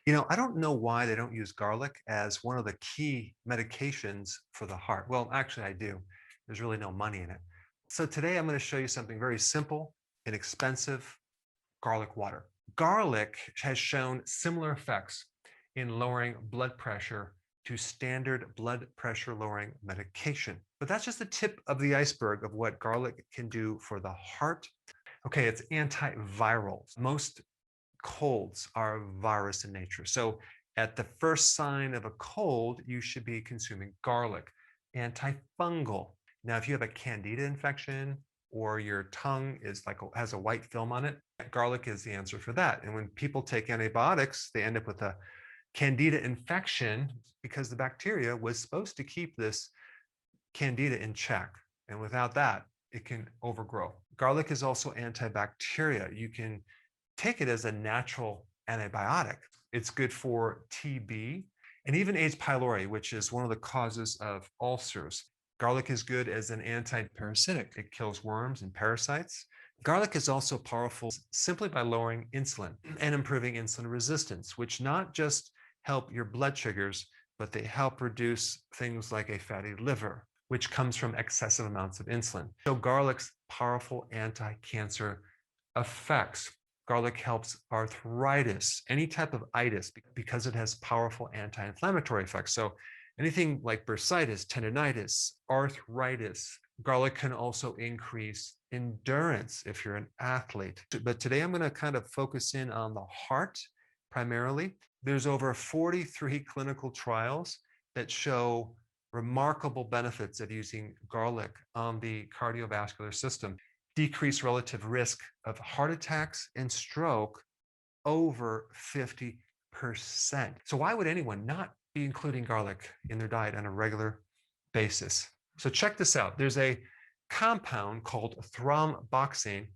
I don't know why they don't use garlic as one of the key medications for the heart. Well, actually, I do. There's really no money in it. So today I'm going to show you something very simple, inexpensive, garlic water. Garlic has shown similar effects in lowering blood pressure to standard blood pressure lowering medication. But that's just the tip of the iceberg of what garlic can do for the heart. Okay, it's antiviral. Most colds are virus in nature. So at the first sign of a cold, you should be consuming garlic. Antifungal. Now, if you have a Candida infection or your tongue is like has a white film on it, garlic is the answer for that. And when people take antibiotics, they end up with a Candida infection because the bacteria was supposed to keep this Candida in check. And without that, it can overgrow. Garlic is also antibacterial. You can take it as a natural antibiotic. It's good for TB and even H. pylori, which is one of the causes of ulcers. Garlic is good as an anti-parasitic. It kills worms and parasites. Garlic is also powerful simply by lowering insulin and improving insulin resistance, which not just help your blood sugars, but they help reduce things like a fatty liver, which comes from excessive amounts of insulin. So garlic's powerful anti-cancer effects. Garlic helps arthritis, any type of itis, because it has powerful anti-inflammatory effects. So anything like bursitis, tendonitis, arthritis. Garlic can also increase endurance if you're an athlete. But today I'm going to kind of focus in on the heart primarily. There's over 43 clinical trials that show remarkable benefits of using garlic on the cardiovascular system. Decreased relative risk of heart attacks and stroke over 50%. So why would anyone not be including garlic in their diet on a regular basis? So check this out. There's a compound called thromboxane,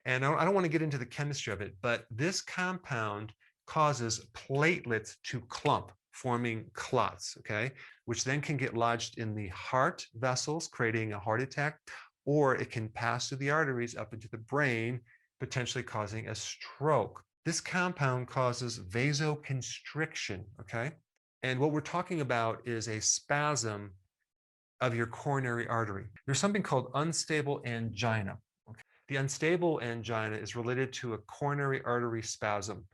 and I don't want to get into the chemistry of it, but this compound causes platelets to clump, forming clots, okay, which then can get lodged in the heart vessels, creating a heart attack, or it can pass through the arteries up into the brain, potentially causing a stroke. This compound causes vasoconstriction, okay? And what we're talking about is a spasm of your coronary artery. There's something called unstable angina. Okay? The unstable angina is related to a coronary artery spasm,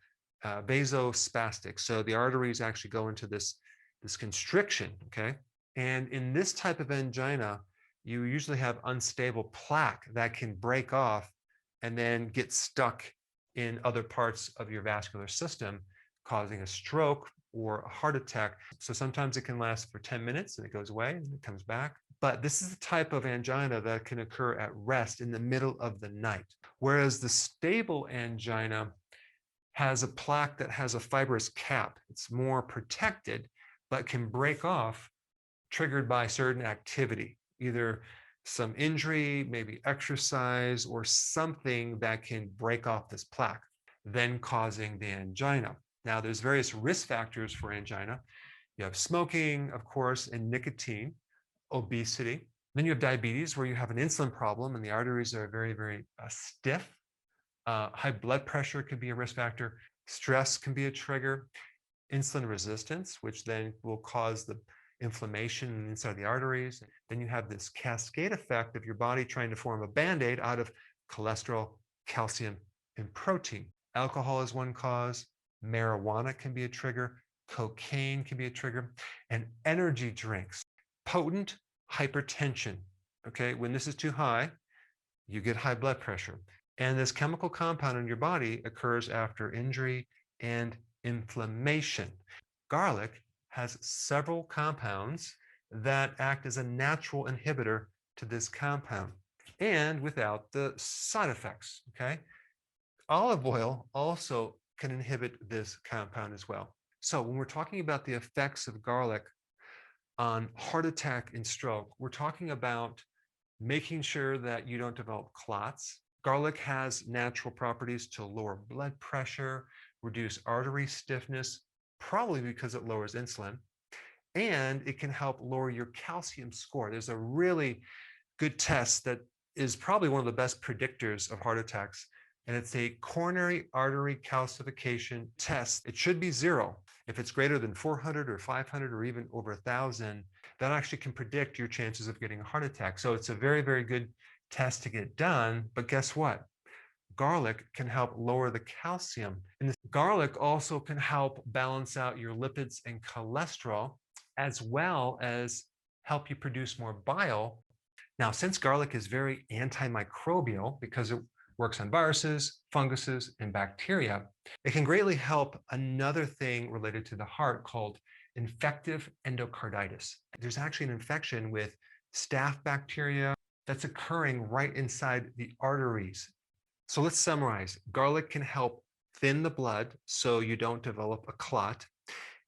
vasospastic. So the arteries actually go into this constriction, okay? And in this type of angina, you usually have unstable plaque that can break off and then get stuck in other parts of your vascular system, causing a stroke or a heart attack. So sometimes it can last for 10 minutes and it goes away and it comes back. But this is the type of angina that can occur at rest in the middle of the night. Whereas the stable angina has a plaque that has a fibrous cap. It's more protected, but can break off triggered by certain activity, either some injury, maybe exercise, or something that can break off this plaque, then causing the angina. Now, there's various risk factors for angina. You have smoking, of course, and nicotine, obesity. Then you have diabetes, where you have an insulin problem and the arteries are very, very stiff. High blood pressure could be a risk factor. Stress can be a trigger. Insulin resistance, which then will cause the inflammation inside the arteries. Then you have this cascade effect of your body trying to form a Band-Aid out of cholesterol, calcium, and protein. Alcohol is one cause. Marijuana can be a trigger. Cocaine can be a trigger. And energy drinks. Potent hypertension. Okay, when this is too high, you get high blood pressure. And this chemical compound in your body occurs after injury and inflammation. Garlic has several compounds that act as a natural inhibitor to this compound and without the side effects, okay? Olive oil also can inhibit this compound as well. So when we're talking about the effects of garlic on heart attack and stroke, we're talking about making sure that you don't develop clots. Garlic has natural properties to lower blood pressure, reduce artery stiffness, probably because it lowers insulin, and it can help lower your calcium score. There's a really good test that is probably one of the best predictors of heart attacks and it's a coronary artery calcification test. It should be 0. If it's greater than 400 or 500 or even over 1,000, that actually can predict your chances of getting a heart attack. So it's a very, very good test to get done. But guess what? Garlic can help lower the calcium. And this garlic also can help balance out your lipids and cholesterol, as well as help you produce more bile. Now, since garlic is very antimicrobial because it works on viruses, funguses, and bacteria, it can greatly help another thing related to the heart called infective endocarditis. There's actually an infection with staph bacteria that's occurring right inside the arteries. So let's summarize. Garlic can help thin the blood so you don't develop a clot.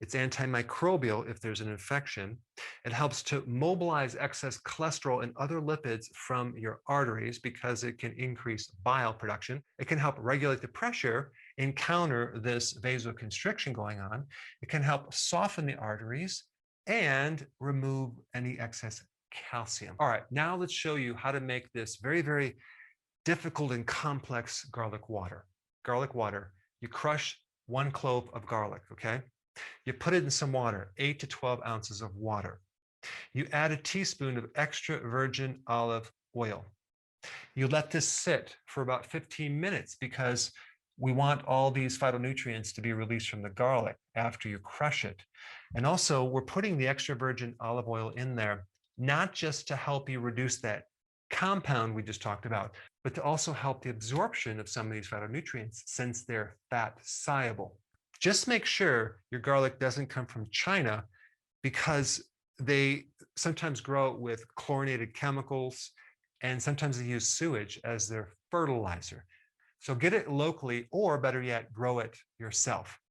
It's antimicrobial if there's an infection. It helps to mobilize excess cholesterol and other lipids from your arteries because it can increase bile production. It can help regulate the pressure and counter this vasoconstriction going on. It can help soften the arteries and remove any excess calcium. All right, now let's show you how to make this very, very difficult and complex garlic water. Garlic water, you crush 1 clove of garlic, okay? You put it in some water, 8 to 12 ounces of water. You add a teaspoon of extra virgin olive oil. You let this sit for about 15 minutes because we want all these phytonutrients to be released from the garlic after you crush it. And also, we're putting the extra virgin olive oil in there, not just to help you reduce that compound we just talked about, but to also help the absorption of some of these phytonutrients since they're fat soluble. Just make sure your garlic doesn't come from China because they sometimes grow it with chlorinated chemicals and sometimes they use sewage as their fertilizer. So get it locally, or better yet, grow it yourself.